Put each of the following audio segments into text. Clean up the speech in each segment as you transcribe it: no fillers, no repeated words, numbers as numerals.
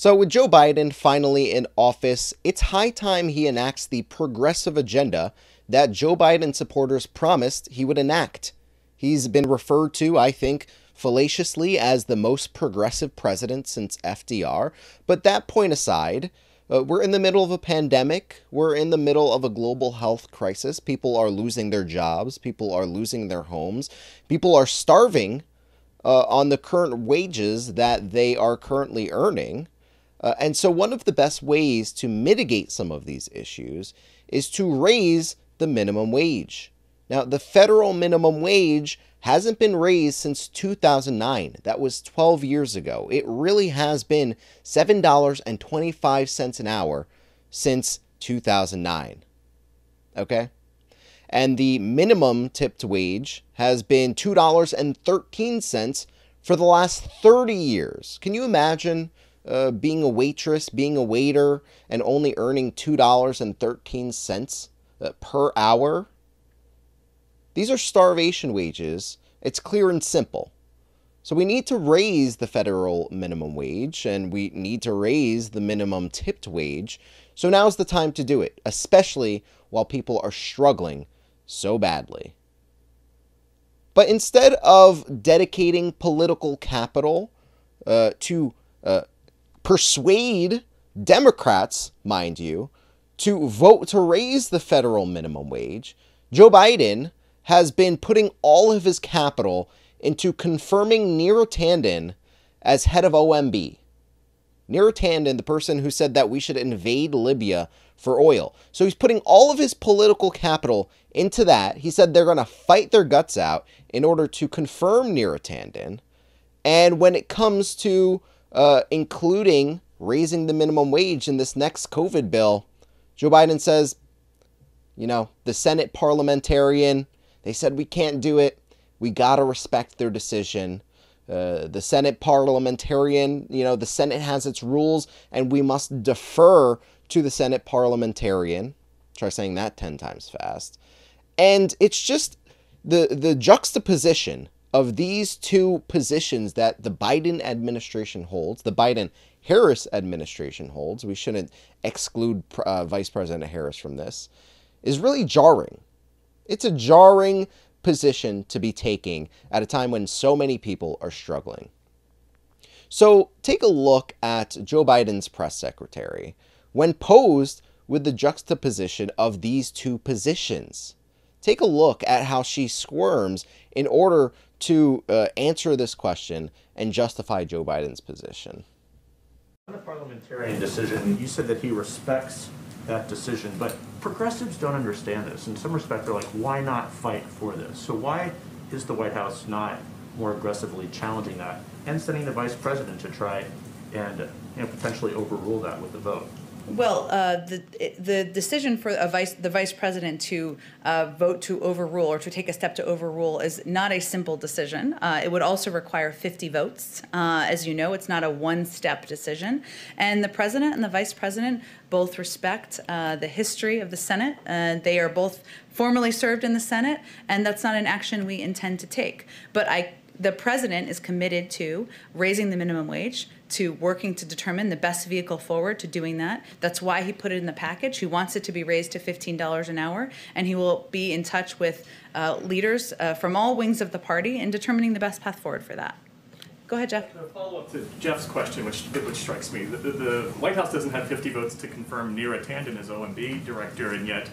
So with Joe Biden finally in office, it's high time he enacts the progressive agenda that Joe Biden supporters promised he would enact. He's been referred to, I think, fallaciously as the most progressive president since FDR. But that point aside, we're in the middle of a pandemic. We're in the middle of a global health crisis. People are losing their jobs. People are losing their homes. People are starving on the current wages that they are currently earning. And so one of the best ways to mitigate some of these issues is to raise the minimum wage. Now, the federal minimum wage hasn't been raised since 2009. That was 12 years ago. It really has been $7.25 an hour since 2009. Okay? And the minimum tipped wage has been $2.13 for the last 30 years. Can you imagine being a waitress, being a waiter, and only earning $2.13 per hour? These are starvation wages. It's clear and simple. So we need to raise the federal minimum wage, and we need to raise the minimum tipped wage. So now's the time to do it, especially while people are struggling so badly. But instead of dedicating political capital to persuade Democrats, mind you, to vote to raise the federal minimum wage, Joe Biden has been putting all of his capital into confirming Neera Tanden as head of OMB. Neera Tanden, the person who said that we should invade Libya for oil. So he's putting all of his political capital into that. He said they're going to fight their guts out in order to confirm Neera Tanden. And when it comes to including raising the minimum wage in this next COVID bill, Joe Biden says, you know, the Senate Parliamentarian, they said we can't do it. We got to respect their decision. The Senate Parliamentarian, you know, the Senate has its rules and we must defer to the Senate Parliamentarian. Try saying that 10 times fast. And it's just the juxtaposition of these two positions that the Biden administration holds, the Biden-Harris administration holds, we shouldn't exclude Vice President Harris from this, is really jarring. It's a jarring position to be taking at a time when so many people are struggling. So take a look at Joe Biden's press secretary when posed with the juxtaposition of these two positions. Take a look at how she squirms in order to answer this question and justify Joe Biden's position. On the parliamentarian decision, you said that he respects that decision, but progressives don't understand this. In some respect, they're like, why not fight for this? So why is the White House not more aggressively challenging that and sending the vice president to try and potentially overrule that with a vote? Well, the decision for the vice president to vote to overrule or to take a step to overrule is not a simple decision. It would also require 50 votes. As you know, it's not a one-step decision. And the president and the vice president both respect the history of the Senate. They are both formally served in the Senate, and that's not an action we intend to take. But the president is committed to raising the minimum wage, to working to determine the best vehicle forward to doing that. That's why he put it in the package. He wants it to be raised to $15 an hour, and he will be in touch with leaders from all wings of the party in determining the best path forward for that. Go ahead, Jeff. A follow-up to Jeff's question, which strikes me. The White House doesn't have 50 votes to confirm Neera Tanden as OMB director, and yet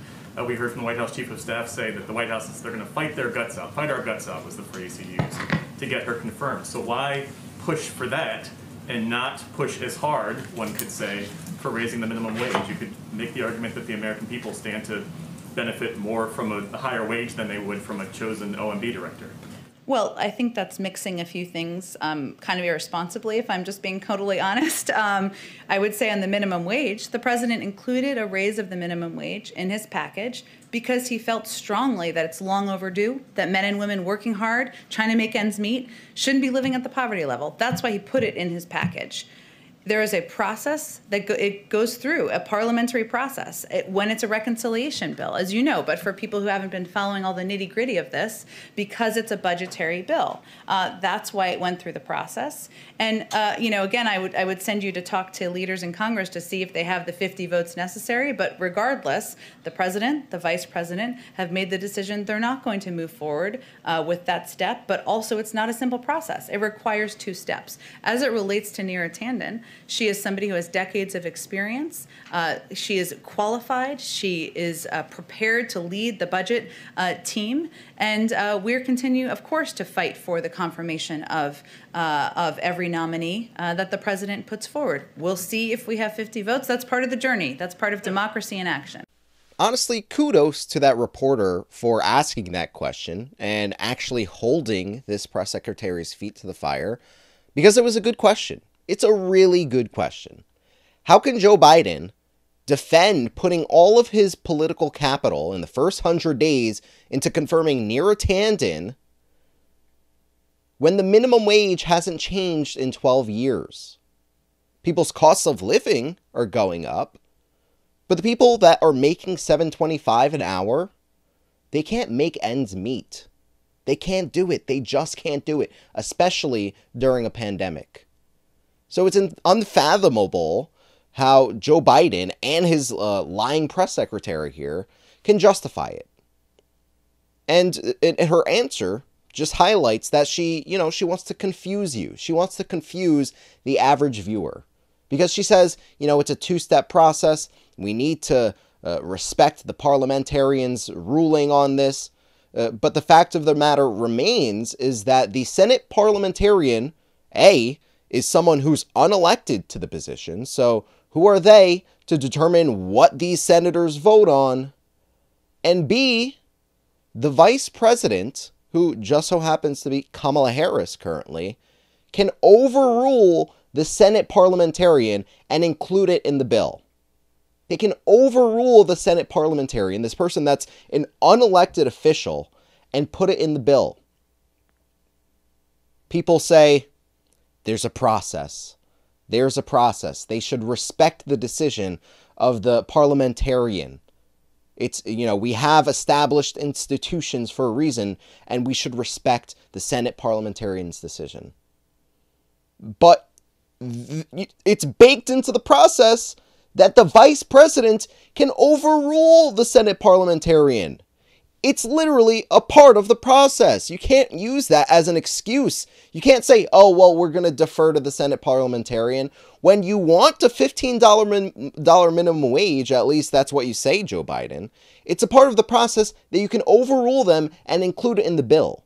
we heard from the White House Chief of Staff say that the White House is they're going to fight their guts out. Fight our guts out was the phrase he used to get her confirmed. So why push for that and not push as hard, one could say, for raising the minimum wage? You could make the argument that the American people stand to benefit more from a higher wage than they would from a chosen OMB director. Well, I think that's mixing a few things kind of irresponsibly, if I'm just being totally honest. I would say on the minimum wage, the president included a raise of the minimum wage in his package because he felt strongly that it's long overdue, that men and women working hard, trying to make ends meet, shouldn't be living at the poverty level. That's why he put it in his package. there is a process that it goes through, a parliamentary process when it's a reconciliation bill, as you know. But for people who haven't been following all the nitty gritty of this, because it's a budgetary bill, that's why it went through the process. And again, I would send you to talk to leaders in Congress to see if they have the 50 votes necessary. But regardless, the president, the vice president have made the decision they're not going to move forward with that step. But also, it's not a simple process. It requires 2 steps. As it relates to Neera Tanden, she is somebody who has decades of experience. She is qualified. She is prepared to lead the budget team. And we're continuing, of course, to fight for the confirmation of every nominee that the president puts forward. We'll see if we have 50 votes. That's part of the journey. That's part of democracy in action. Honestly, kudos to that reporter for asking that question and actually holding this press secretary's feet to the fire, because it was a good question. It's a really good question. How can Joe Biden defend putting all of his political capital in the first 100 days into confirming Neera Tanden when the minimum wage hasn't changed in 12 years? People's costs of living are going up, but the people that are making $7.25 an hour, they can't make ends meet. They can't do it. They just can't do it, especially during a pandemic. So it's unfathomable how Joe Biden and his lying press secretary here can justify it. And her answer just highlights that she wants to confuse you. She wants to confuse the average viewer. Because she says, it's a 2-step process. We need to respect the parliamentarians' ruling on this. But the fact of the matter remains is that the Senate parliamentarian, is someone who's unelected to the position. So who are they to determine what these senators vote on? And B, the vice president, who just so happens to be Kamala Harris currently, can overrule the Senate parliamentarian and include it in the bill. They can overrule the Senate parliamentarian, this person that's an unelected official, and put it in the bill. People say, there's a process. There's a process. They should respect the decision of the parliamentarian. It's, we have established institutions for a reason, and we should respect the Senate parliamentarian's decision. But it's baked into the process that the vice president can overrule the Senate parliamentarian. It's literally a part of the process. You can't use that as an excuse. You can't say, oh, well, we're going to defer to the Senate parliamentarian. When you want a $15 minimum wage, at least that's what you say, Joe Biden, it's a part of the process that you can overrule them and include it in the bill.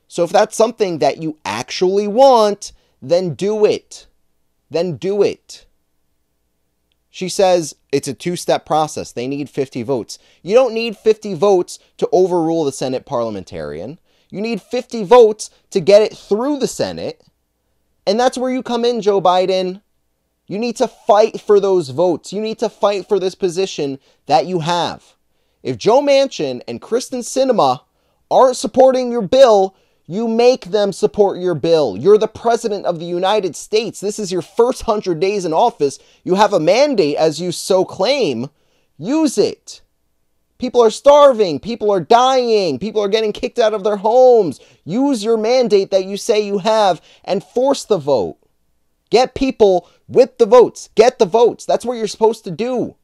So if that's something that you actually want, then do it. Then do it. She says it's a 2-step process. They need 50 votes. You don't need 50 votes to overrule the Senate parliamentarian. You need 50 votes to get it through the Senate. And that's where you come in, Joe Biden. You need to fight for those votes. You need to fight for this position that you have. If Joe Manchin and Kristen Sinema aren't supporting your bill, you make them support your bill. You're the president of the United States. This is your first 100 days in office. You have a mandate, as you so claim. Use it. People are starving. People are dying. People are getting kicked out of their homes. Use your mandate that you say you have and force the vote. Get people with the votes. Get the votes. That's what you're supposed to do.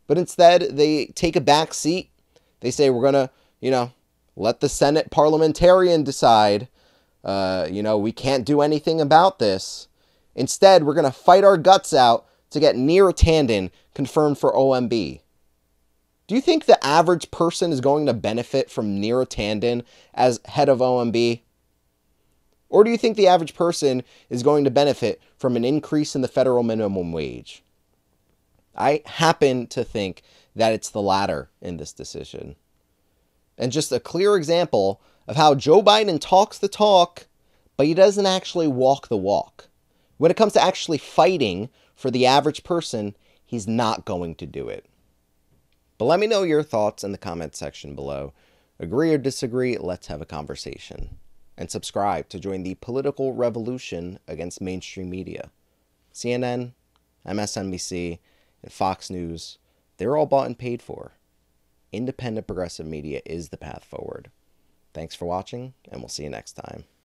But instead, they take a back seat. They say, we're going to, let the Senate parliamentarian decide. We can't do anything about this. Instead, we're going to fight our guts out to get Neera Tanden confirmed for OMB. Do you think the average person is going to benefit from Neera Tanden as head of OMB? Or do you think the average person is going to benefit from an increase in the federal minimum wage? I happen to think that it's the latter in this decision. And just a clear example of how Joe Biden talks the talk, but he doesn't actually walk the walk. When it comes to actually fighting for the average person, he's not going to do it. But let me know your thoughts in the comment section below. Agree or disagree, let's have a conversation. And subscribe to join the political revolution against mainstream media. CNN, MSNBC, and Fox News, they're all bought and paid for. Independent progressive media is the path forward. Thanks for watching, and we'll see you next time.